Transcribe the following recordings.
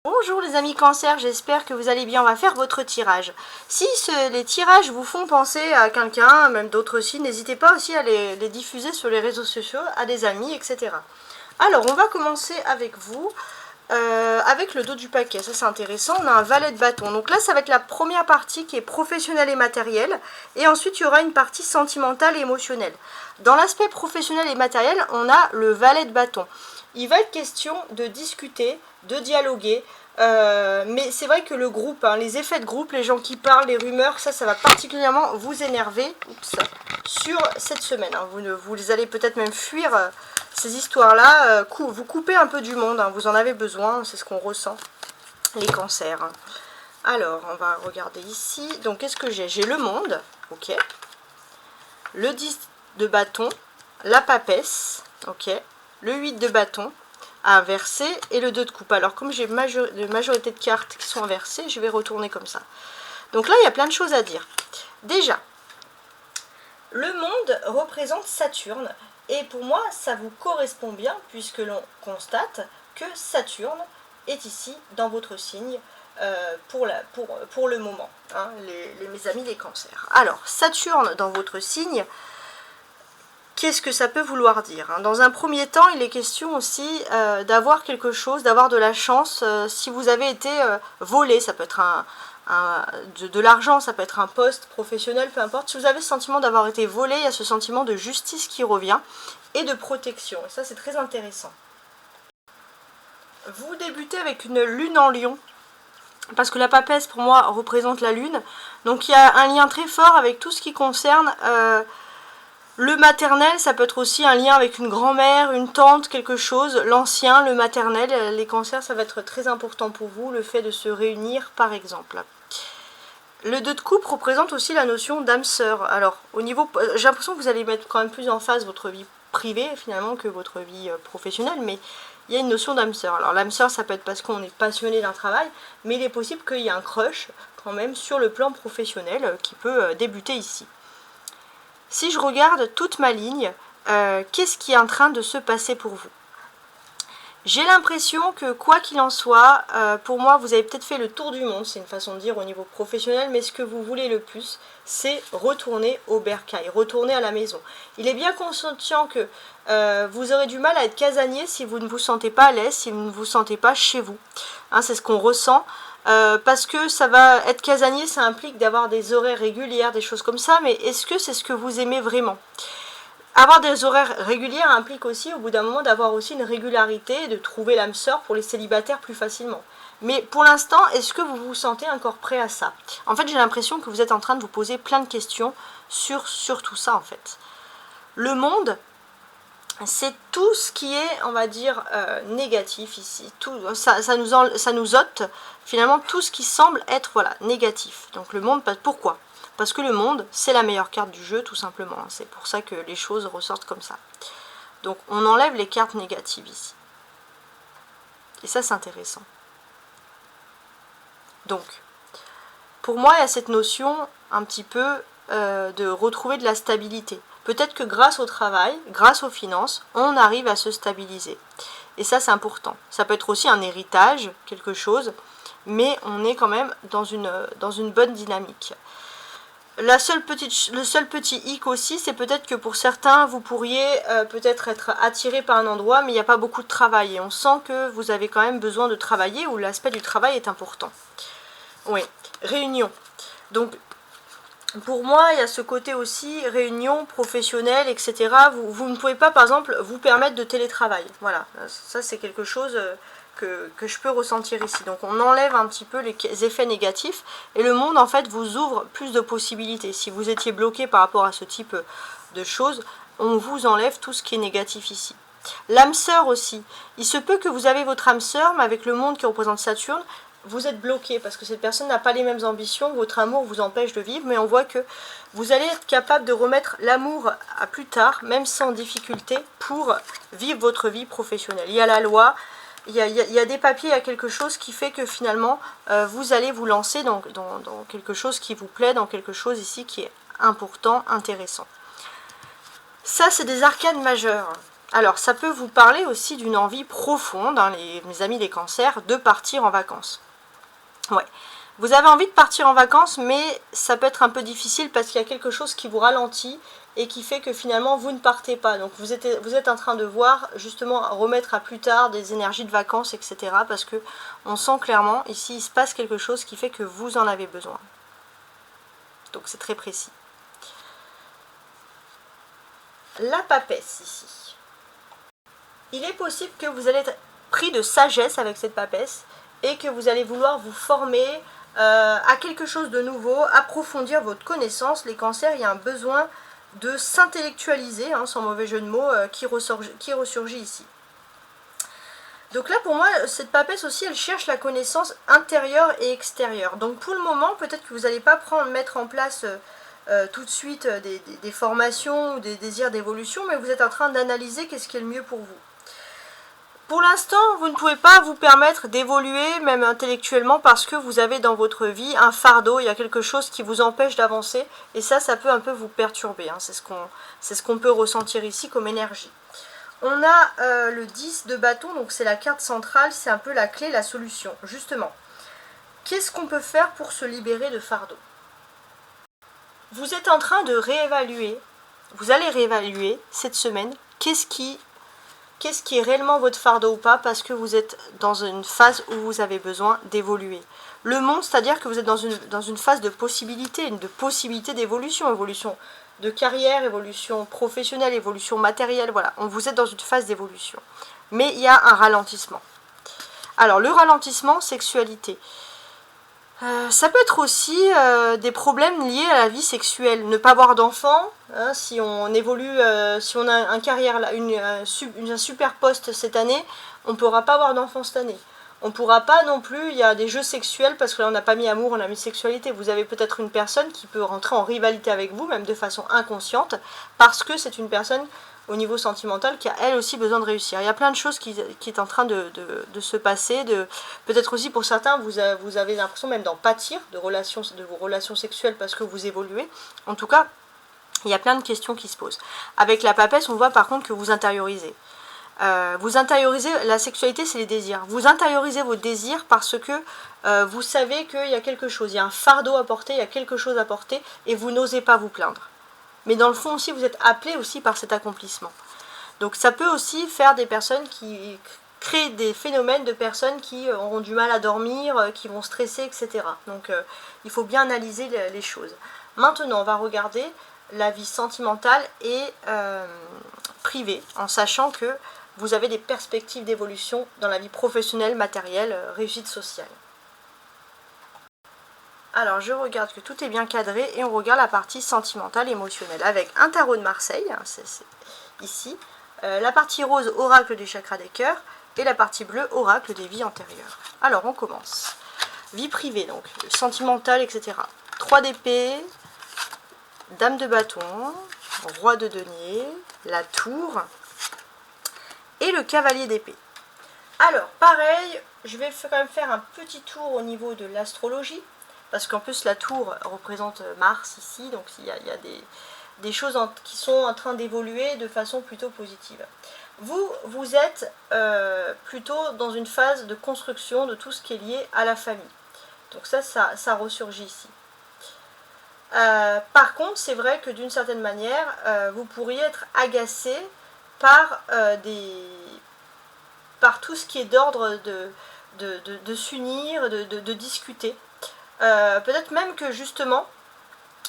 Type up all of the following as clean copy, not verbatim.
Bonjour les amis cancer, j'espère que vous allez bien. On va faire votre tirage. Si les tirages vous font penser à quelqu'un, même d'autres signes, n'hésitez pas aussi à les diffuser sur les réseaux sociaux, à des amis, etc. Alors, on va commencer avec vous, avec le dos du paquet. Ça, c'est intéressant. On a un valet de bâton. Donc là, ça va être la première partie qui est professionnelle et matérielle. Et ensuite, il y aura une partie sentimentale et émotionnelle. Dans l'aspect professionnel et matériel, on a le valet de bâton. Il va être question de discuter, de dialoguer, mais c'est vrai que le groupe, les effets de groupe, les gens qui parlent, les rumeurs, ça va particulièrement vous énerver sur cette semaine. Vous allez peut-être même fuir ces histoires-là, vous coupez un peu du monde, vous en avez besoin, c'est ce qu'on ressent, les cancers. Alors, on va regarder ici. Donc, qu'est-ce que j'ai? J'ai le monde, ok. Le 10 de bâton, la papesse, ok. Le 8 de bâton inversé et le 2 de coupe. Alors comme j'ai une majorité de cartes qui sont inversées, je vais retourner comme ça. Donc là, il y a plein de choses à dire. Déjà, le monde représente Saturne et pour moi, ça vous correspond bien puisque l'on constate que Saturne est ici dans votre signe pour le moment, mes amis les cancers. Alors, Saturne dans votre signe, qu'est-ce que ça peut vouloir dire? Dans un premier temps, il est question aussi d'avoir quelque chose, d'avoir de la chance. Si vous avez été volé, ça peut être de l'argent, ça peut être un poste professionnel, peu importe. Si vous avez le sentiment d'avoir été volé, il y a ce sentiment de justice qui revient et de protection. Et ça, c'est très intéressant. Vous débutez avec une lune en lion, parce que la papesse, pour moi, représente la lune. Donc, il y a un lien très fort avec tout ce qui concerne... le maternel, ça peut être aussi un lien avec une grand-mère, une tante, quelque chose. L'ancien, le maternel, les cancers, ça va être très important pour vous, le fait de se réunir par exemple. Le 2 de coupe représente aussi la notion d'âme sœur. Alors, au niveau, j'ai l'impression que vous allez mettre quand même plus en face votre vie privée finalement que votre vie professionnelle, mais il y a une notion d'âme sœur. Alors l'âme sœur, ça peut être parce qu'on est passionné d'un travail, mais il est possible qu'il y ait un crush quand même sur le plan professionnel qui peut débuter ici. Si je regarde toute ma ligne, qu'est-ce qui est en train de se passer pour vous? J'ai l'impression que quoi qu'il en soit, pour moi, vous avez peut-être fait le tour du monde, c'est une façon de dire au niveau professionnel, mais ce que vous voulez le plus, c'est retourner au bercail, retourner à la maison. Il est bien conscient que vous aurez du mal à être casanier si vous ne vous sentez pas à l'aise, si vous ne vous sentez pas chez vous. C'est ce qu'on ressent. Parce que ça va être casanier, ça implique d'avoir des horaires réguliers, des choses comme ça, mais est-ce que c'est ce que vous aimez vraiment? Avoir des horaires réguliers implique aussi au bout d'un moment d'avoir aussi une régularité et de trouver l'âme sœur pour les célibataires plus facilement. Mais pour l'instant, est-ce que vous vous sentez encore prêt à ça? En fait, j'ai l'impression que vous êtes en train de vous poser plein de questions sur tout ça en fait. Le monde, c'est tout ce qui est, on va dire, négatif ici. Ça nous ôte finalement tout ce qui semble être négatif. Donc le monde, pourquoi? Parce que le monde, c'est la meilleure carte du jeu, tout simplement. C'est pour ça que les choses ressortent comme ça. Donc on enlève les cartes négatives ici. Et ça, c'est intéressant. Donc, pour moi, il y a cette notion un petit peu de retrouver de la stabilité. Peut-être que grâce au travail, grâce aux finances, on arrive à se stabiliser. Et ça, c'est important. Ça peut être aussi un héritage, quelque chose, mais on est quand même dans une bonne dynamique. Le seul petit hic aussi, c'est peut-être que pour certains, vous pourriez peut-être être attiré par un endroit, mais il n'y a pas beaucoup de travail. Et on sent que vous avez quand même besoin de travailler, ou l'aspect du travail est important. Oui, réunion. Donc, pour moi, il y a ce côté aussi, réunion professionnelle, etc. Vous ne pouvez pas, par exemple, vous permettre de télétravail. Voilà, ça c'est quelque chose que je peux ressentir ici. Donc on enlève un petit peu les effets négatifs et le monde, en fait, vous ouvre plus de possibilités. Si vous étiez bloqué par rapport à ce type de choses, on vous enlève tout ce qui est négatif ici. L'âme sœur aussi. Il se peut que vous avez votre âme sœur, mais avec le monde qui représente Saturne, vous êtes bloqué parce que cette personne n'a pas les mêmes ambitions, votre amour vous empêche de vivre, mais on voit que vous allez être capable de remettre l'amour à plus tard, même sans difficulté, pour vivre votre vie professionnelle. Il y a la loi, il y a des papiers, il y a quelque chose qui fait que finalement, vous allez vous lancer dans quelque chose qui vous plaît, dans quelque chose ici qui est important, intéressant. Ça, c'est des arcanes majeures. Alors, ça peut vous parler aussi d'une envie profonde, hein, mes amis les cancers, de partir en vacances. Ouais. Vous avez envie de partir en vacances, mais ça peut être un peu difficile parce qu'il y a quelque chose qui vous ralentit et qui fait que finalement vous ne partez pas. Donc vous êtes en train de voir justement remettre à plus tard des énergies de vacances, etc. Parce que on sent clairement ici il se passe quelque chose qui fait que vous en avez besoin. Donc c'est très précis. La papesse ici. Il est possible que vous allez être pris de sagesse avec cette papesse et que vous allez vouloir vous former à quelque chose de nouveau, approfondir votre connaissance. Les cancers, il y a un besoin de s'intellectualiser, hein, sans mauvais jeu de mots, qui ressurgit ici. Donc là, pour moi, cette papesse aussi, elle cherche la connaissance intérieure et extérieure. Donc pour le moment, peut-être que vous n'allez pas mettre en place tout de suite des formations ou des désirs d'évolution, mais vous êtes en train d'analyser qu'est-ce qui est le mieux pour vous. Pour l'instant, vous ne pouvez pas vous permettre d'évoluer, même intellectuellement, parce que vous avez dans votre vie un fardeau, il y a quelque chose qui vous empêche d'avancer, et ça peut un peu vous perturber, hein. C'est ce qu'on peut ressentir ici comme énergie. On a le 10 de bâton, donc c'est la carte centrale, c'est un peu la clé, la solution. Justement, qu'est-ce qu'on peut faire pour se libérer de fardeau? Vous êtes en train de réévaluer, vous allez réévaluer cette semaine, qu'est-ce qui est réellement votre fardeau ou pas, parce que vous êtes dans une phase où vous avez besoin d'évoluer. Le monde, c'est-à-dire que vous êtes dans une phase de possibilité, d'évolution, évolution de carrière, évolution professionnelle, évolution matérielle, voilà. Vous êtes dans une phase d'évolution. Mais il y a un ralentissement. Alors, le ralentissement, sexualité. Ça peut être aussi des problèmes liés à la vie sexuelle. Ne pas avoir d'enfants, hein, si on évolue, si on a un super poste cette année, on ne pourra pas avoir d'enfants cette année. On ne pourra pas non plus, il y a des jeux sexuels, parce que là on n'a pas mis amour, on a mis sexualité. Vous avez peut-être une personne qui peut rentrer en rivalité avec vous, même de façon inconsciente, parce que c'est une personne au niveau sentimental qui a elle aussi besoin de réussir. Il y a plein de choses qui est en train de se passer. Peut-être aussi pour certains, vous avez l'impression même d'en pâtir de vos relations sexuelles parce que vous évoluez. En tout cas, il y a plein de questions qui se posent. Avec la papesse, on voit par contre que vous intériorisez. Vous intériorisez, la sexualité c'est les désirs. Vous intériorisez vos désirs parce que vous savez qu'il y a quelque chose, il y a un fardeau à porter, il y a quelque chose à porter et vous n'osez pas vous plaindre. Mais dans le fond aussi, vous êtes appelé aussi par cet accomplissement. Donc ça peut aussi faire des personnes qui créent des phénomènes de personnes qui auront du mal à dormir, qui vont stresser, etc. Donc il faut bien analyser les choses. Maintenant, on va regarder la vie sentimentale et privée, en sachant que vous avez des perspectives d'évolution dans la vie professionnelle, matérielle, réussite sociale. Alors je regarde que tout est bien cadré et on regarde la partie sentimentale, émotionnelle avec un tarot de Marseille, hein, c'est ici, la partie rose, oracle du chakra des cœurs, et la partie bleue, oracle des vies antérieures. Alors on commence. Vie privée, donc sentimentale, etc. 3 d'épée, dame de bâton, roi de denier, la tour et le cavalier d'épée. Alors pareil, je vais quand même faire un petit tour au niveau de l'astrologie. Parce qu'en plus la tour représente Mars ici, donc il y a des choses qui sont en train d'évoluer de façon plutôt positive. Vous êtes plutôt dans une phase de construction de tout ce qui est lié à la famille. Donc ça ressurgit ici. Par contre, c'est vrai que d'une certaine manière, vous pourriez être agacé par tout ce qui est d'ordre de s'unir, de discuter. Peut-être même que justement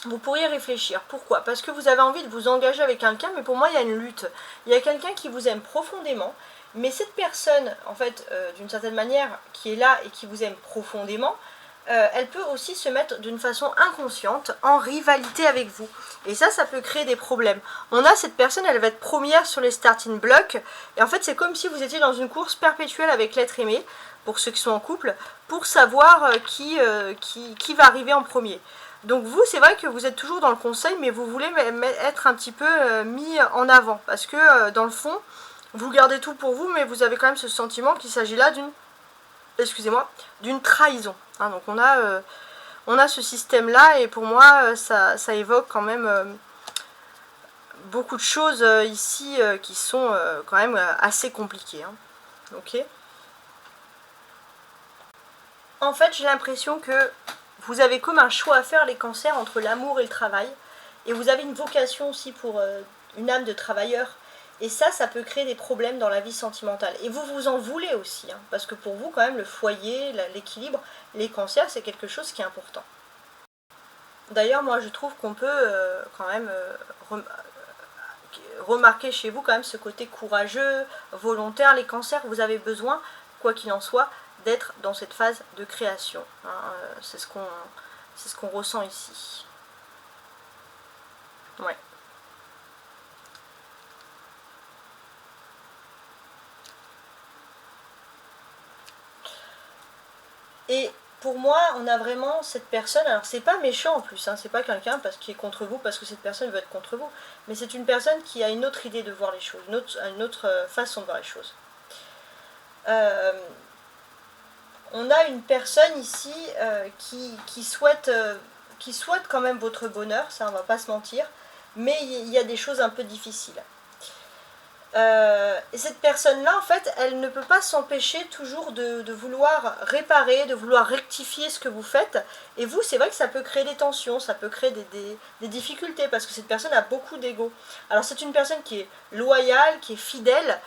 vous pourriez réfléchir. Pourquoi? Parce que vous avez envie de vous engager avec quelqu'un, mais pour moi il y a une lutte. Il y a quelqu'un qui vous aime profondément, mais cette personne, en fait, d'une certaine manière, qui est là et qui vous aime profondément, elle peut aussi se mettre d'une façon inconsciente en rivalité avec vous. Et ça peut créer des problèmes. On a cette personne, elle va être première sur les starting blocks, et en fait c'est comme si vous étiez dans une course perpétuelle avec l'être aimé, pour ceux qui sont en couple, pour savoir qui va arriver en premier. Donc vous, c'est vrai que vous êtes toujours dans le conseil, mais vous voulez être un petit peu mis en avant, parce que dans le fond, vous gardez tout pour vous, mais vous avez quand même ce sentiment qu'il s'agit là d'une trahison. Hein, donc on a ce système-là, et pour moi, ça évoque quand même beaucoup de choses ici qui sont quand même assez compliquées. Hein. Ok. En fait, j'ai l'impression que vous avez comme un choix à faire, les cancers, entre l'amour et le travail. Et vous avez une vocation aussi pour une âme de travailleur. Et ça peut créer des problèmes dans la vie sentimentale. Et vous vous en voulez aussi, hein, parce que pour vous, quand même, le foyer, l'équilibre, les cancers, c'est quelque chose qui est important. D'ailleurs, moi, je trouve qu'on peut quand même remarquer chez vous quand même ce côté courageux, volontaire. Les cancers, vous avez besoin, quoi qu'il en soit, d'être dans cette phase de création. Hein, c'est ce qu'on ressent ici. Ouais. Et pour moi, on a vraiment cette personne, alors c'est pas méchant en plus, hein, c'est pas quelqu'un qui est contre vous parce que cette personne veut être contre vous, mais c'est une personne qui a une autre idée de voir les choses, une autre façon de voir les choses. On a une personne ici qui souhaite quand même votre bonheur, ça on va pas se mentir, mais il y a des choses un peu difficiles. Et cette personne-là, en fait, elle ne peut pas s'empêcher toujours de vouloir réparer, de vouloir rectifier ce que vous faites. Et vous, c'est vrai que ça peut créer des tensions, ça peut créer des difficultés, parce que cette personne a beaucoup d'ego. Alors c'est une personne qui est loyale, qui est fidèle,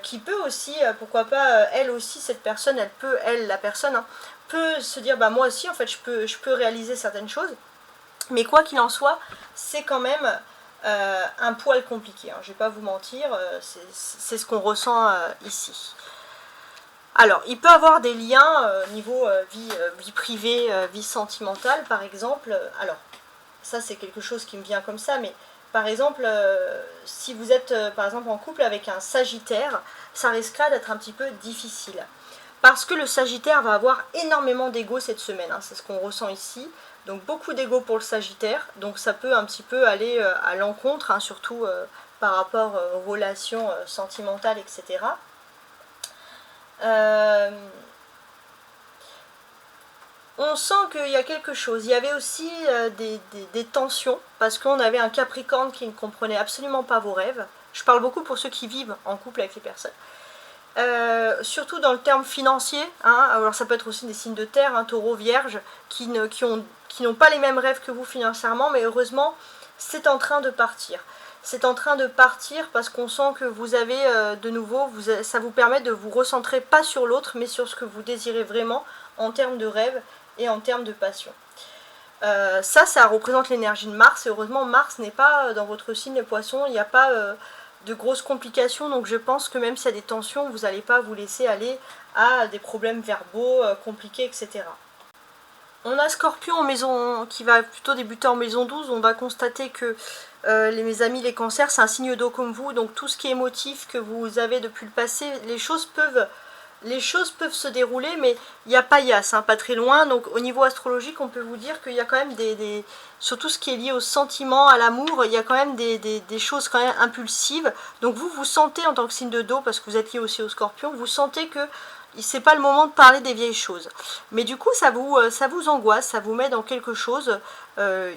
qui peut aussi, pourquoi pas, elle aussi, cette personne, la personne, hein, peut se dire, bah moi aussi, en fait, je peux réaliser certaines choses. Mais quoi qu'il en soit, c'est quand même un poil compliqué, hein, je vais pas vous mentir, c'est ce qu'on ressent ici. Alors, il peut avoir des liens niveau vie privée, vie sentimentale par exemple. Alors, ça c'est quelque chose qui me vient comme ça, mais par exemple, si vous êtes par exemple en couple avec un Sagittaire, ça risquera d'être un petit peu difficile. Parce que le Sagittaire va avoir énormément d'ego cette semaine, hein, c'est ce qu'on ressent ici. Donc beaucoup d'ego pour le Sagittaire, donc ça peut un petit peu aller à l'encontre, hein, surtout par rapport aux relations sentimentales, etc. On sent qu'il y a quelque chose. Il y avait aussi des tensions, parce qu'on avait un Capricorne qui ne comprenait absolument pas vos rêves. Je parle beaucoup pour ceux qui vivent en couple avec les personnes. Surtout dans le terme financier, hein, alors ça peut être aussi des signes de terre, hein, taureau, vierge, qui n'ont pas les mêmes rêves que vous financièrement, mais heureusement c'est en train de partir. C'est en train de partir parce qu'on sent que vous avez de nouveau, ça vous permet de vous recentrer pas sur l'autre, mais sur ce que vous désirez vraiment en termes de rêve et en termes de passion. Ça représente l'énergie de Mars, et heureusement Mars n'est pas dans votre signe de Poisson, il n'y a pas de grosses complications, donc je pense que même s'il y a des tensions, vous n'allez pas vous laisser aller à des problèmes verbaux compliqués, etc. On a Scorpion en maison qui va plutôt débuter en maison 12, on va constater que mes amis les cancers, c'est un signe d'eau comme vous, donc tout ce qui est émotif que vous avez depuis le passé, les choses peuvent se dérouler, mais il y a paillasse, hein, pas très loin. Donc au niveau astrologique, on peut vous dire qu'il y a quand même surtout ce qui est lié au sentiment, à l'amour, il y a quand même des choses quand même impulsives. Donc vous sentez en tant que signe de dos, parce que vous êtes lié aussi au Scorpion, vous sentez que c'est pas le moment de parler des vieilles choses. Mais du coup, ça vous angoisse, ça vous met dans quelque chose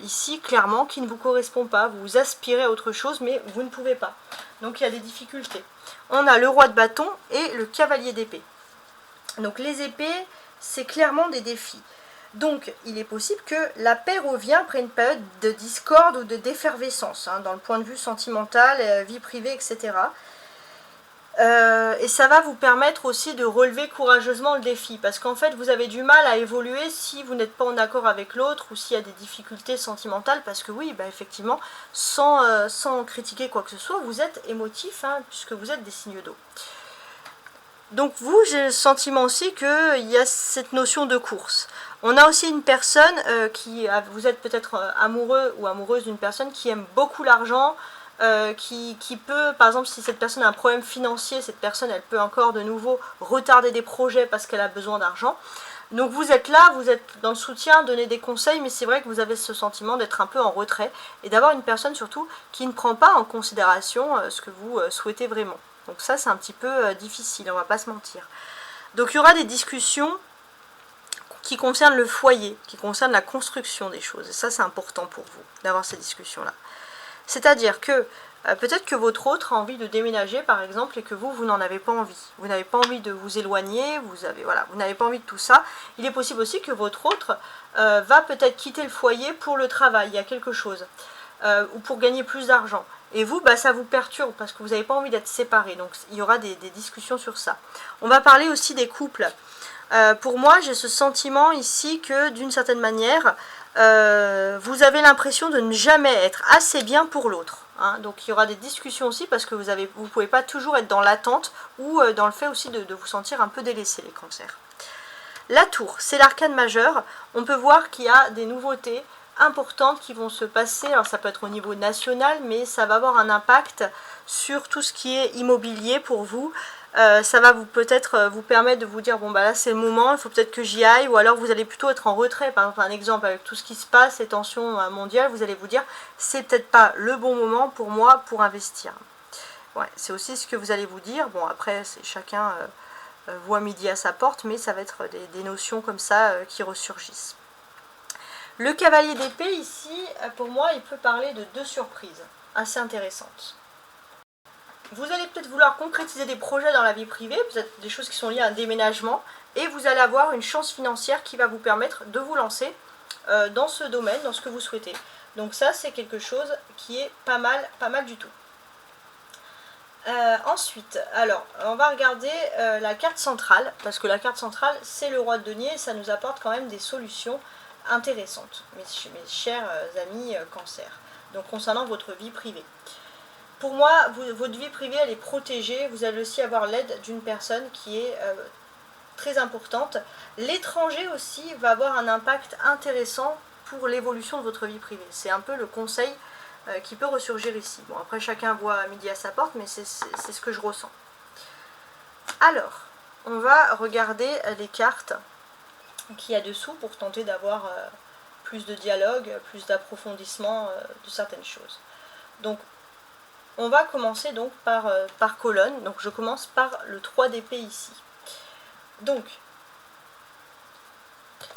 ici, clairement, qui ne vous correspond pas. Vous aspirez à autre chose, mais vous ne pouvez pas. Donc il y a des difficultés. On a le roi de bâton et le cavalier d'épée. Donc les épées, c'est clairement des défis. Donc il est possible que la paix revienne après une période de discorde ou de d'effervescence, hein, dans le point de vue sentimental, vie privée, etc. Et ça va vous permettre aussi de relever courageusement le défi, parce qu'en fait vous avez du mal à évoluer si vous n'êtes pas en accord avec l'autre ou s'il y a des difficultés sentimentales, parce que oui, bah effectivement, sans critiquer quoi que ce soit, vous êtes émotif, hein, puisque vous êtes des signes d'eau. Donc vous, j'ai le sentiment aussi qu'il y a cette notion de course. On a aussi une personne vous êtes peut-être amoureux ou amoureuse d'une personne qui aime beaucoup l'argent, qui peut, par exemple, si cette personne a un problème financier, cette personne, elle peut encore de nouveau retarder des projets parce qu'elle a besoin d'argent. Donc vous êtes là, vous êtes dans le soutien, donner des conseils, mais c'est vrai que vous avez ce sentiment d'être un peu en retrait et d'avoir une personne surtout qui ne prend pas en considération ce que vous souhaitez vraiment. Donc ça, c'est un petit peu difficile, on va pas se mentir. Donc il y aura des discussions qui concernent le foyer, qui concernent la construction des choses. Et ça, c'est important pour vous, d'avoir ces discussions-là. C'est-à-dire que Peut-être que votre autre a envie de déménager par exemple et que vous n'en avez pas envie. Vous n'avez pas envie de vous éloigner, vous n'avez pas envie de tout ça. Il est possible aussi que votre autre va peut-être quitter le foyer pour le travail, il y a quelque chose, ou pour gagner plus d'argent. Et vous, ça vous perturbe parce que vous n'avez pas envie d'être séparés. Donc il y aura des discussions sur ça. On va parler aussi des couples. Pour moi, j'ai ce sentiment ici que d'une certaine manière, vous avez l'impression de ne jamais être assez bien pour l'autre. Hein. Donc il y aura des discussions aussi parce que vous ne pouvez pas toujours être dans l'attente ou dans le fait aussi de vous sentir un peu délaissé, les cancers. La tour, c'est l'arcane majeur. On peut voir qu'il y a des nouveautés importantes qui vont se passer. Alors ça peut être au niveau national, mais ça va avoir un impact sur tout ce qui est immobilier pour vous. Ça va peut-être vous permettre de vous dire, bon là c'est le moment, il faut peut-être que j'y aille, ou alors vous allez plutôt être en retrait. Par exemple, un exemple avec tout ce qui se passe, les tensions mondiales, vous allez vous dire, c'est peut-être pas le bon moment pour moi pour investir. Ouais, c'est aussi ce que vous allez vous dire. Bon après, c'est chacun voit midi à sa porte, mais ça va être des notions comme ça qui ressurgissent. Le cavalier d'épée ici, pour moi, il peut parler de deux surprises assez intéressantes. Vous allez peut-être vouloir concrétiser des projets dans la vie privée, peut-être des choses qui sont liées à un déménagement, et vous allez avoir une chance financière qui va vous permettre de vous lancer dans ce domaine, dans ce que vous souhaitez. Donc ça, c'est quelque chose qui est pas mal du tout. Ensuite, alors, on va regarder la carte centrale, parce que la carte centrale, c'est le roi de denier, et ça nous apporte quand même des solutions intéressantes, mes chers amis cancer. Donc concernant votre vie privée. Pour moi, votre vie privée, elle est protégée. Vous allez aussi avoir l'aide d'une personne qui est très importante. L'étranger aussi va avoir un impact intéressant pour l'évolution de votre vie privée. C'est un peu le conseil qui peut ressurgir ici. Bon, après, chacun voit midi à sa porte, mais c'est ce que je ressens. Alors, on va regarder les cartes qu'il y a dessous pour tenter d'avoir plus de dialogue, plus d'approfondissement de certaines choses. Donc, on va commencer donc par colonne. Donc je commence par le 3 d'épée ici. Donc,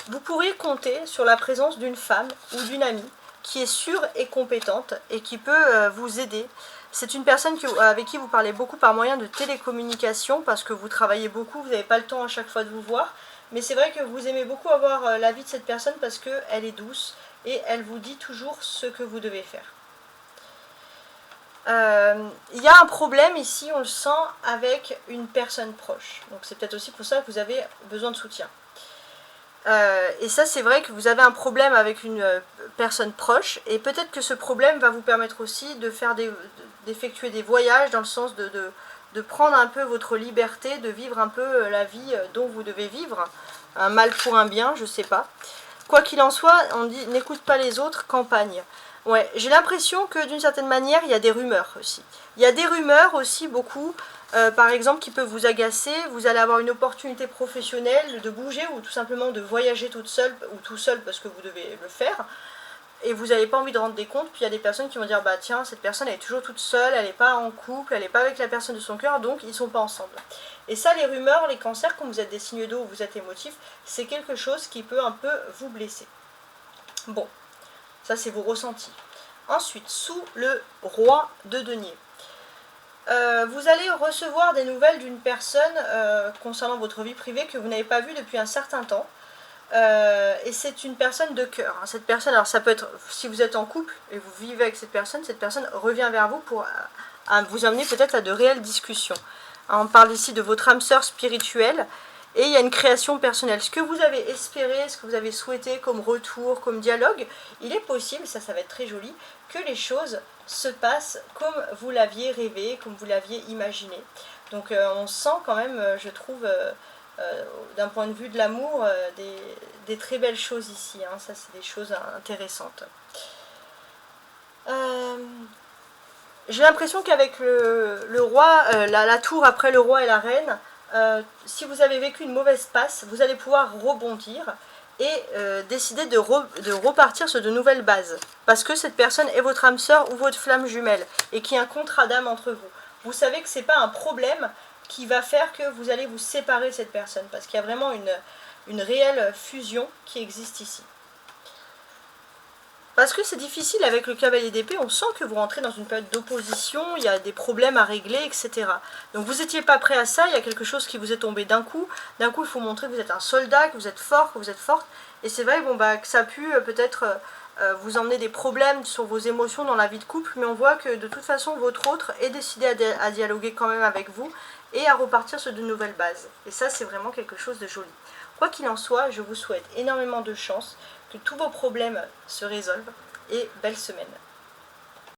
vous pourriez compter sur la présence d'une femme ou d'une amie qui est sûre et compétente et qui peut vous aider. C'est une personne avec qui vous parlez beaucoup par moyen de télécommunication parce que vous travaillez beaucoup, vous n'avez pas le temps à chaque fois de vous voir. Mais c'est vrai que vous aimez beaucoup avoir l'avis de cette personne parce qu'elle est douce et elle vous dit toujours ce que vous devez faire. Il y a un problème ici, on le sent, avec une personne proche. Donc c'est peut-être aussi pour ça que vous avez besoin de soutien. Et ça, c'est vrai que vous avez un problème avec une personne proche, et peut-être que ce problème va vous permettre aussi de faire d'effectuer des voyages, dans le sens de prendre un peu votre liberté, de vivre un peu la vie dont vous devez vivre. Un mal pour un bien, je sais pas. Quoi qu'il en soit, on dit n'écoute pas les autres, campagne. Ouais, j'ai l'impression que d'une certaine manière, il y a des rumeurs aussi. Il y a des rumeurs aussi, beaucoup, par exemple, qui peuvent vous agacer. Vous allez avoir une opportunité professionnelle de bouger ou tout simplement de voyager toute seule ou tout seul parce que vous devez le faire. Et vous n'avez pas envie de rendre des comptes. Puis il y a des personnes qui vont dire, bah tiens, cette personne elle est toujours toute seule, elle n'est pas en couple, elle n'est pas avec la personne de son cœur, donc ils ne sont pas ensemble. Et ça, les rumeurs, les cancers, quand vous êtes des signes d'eau ou vous êtes émotif, c'est quelque chose qui peut un peu vous blesser. Bon. Ça, c'est vos ressentis. Ensuite, sous le roi de denier. Vous allez recevoir des nouvelles d'une personne concernant votre vie privée que vous n'avez pas vue depuis un certain temps. Et c'est une personne de cœur. Hein. Cette personne, alors ça peut être, si vous êtes en couple et vous vivez avec cette personne revient vers vous pour vous amener peut-être à de réelles discussions. Hein, on parle ici de votre âme sœur spirituelle. Et il y a une création personnelle. Ce que vous avez espéré, ce que vous avez souhaité comme retour, comme dialogue, il est possible, ça va être très joli, que les choses se passent comme vous l'aviez rêvé, comme vous l'aviez imaginé. Donc on sent quand même, je trouve, d'un point de vue de l'amour, des très belles choses ici. Hein. Ça, c'est des choses intéressantes. J'ai l'impression qu'avec le roi, la tour après le roi et la reine, si vous avez vécu une mauvaise passe, vous allez pouvoir rebondir et décider de repartir sur de nouvelles bases. Parce que cette personne est votre âme sœur ou votre flamme jumelle et qu'il y a un contrat d'âme entre vous. Vous savez que ce n'est pas un problème qui va faire que vous allez vous séparer de cette personne. Parce qu'il y a vraiment une réelle fusion qui existe ici. Parce que c'est difficile avec le cavalier d'épée, on sent que vous rentrez dans une période d'opposition, il y a des problèmes à régler, etc. Donc vous n'étiez pas prêt à ça, il y a quelque chose qui vous est tombé d'un coup. D'un coup, il faut montrer que vous êtes un soldat, que vous êtes fort, que vous êtes forte. Et c'est vrai bon, bah, que ça a pu peut-être vous emmener des problèmes sur vos émotions dans la vie de couple, mais on voit que de toute façon, votre autre est décidé à dialoguer quand même avec vous et à repartir sur de nouvelles bases. Et ça, c'est vraiment quelque chose de joli. Quoi qu'il en soit, je vous souhaite énormément de chance, que tous vos problèmes se résolvent et belle semaine.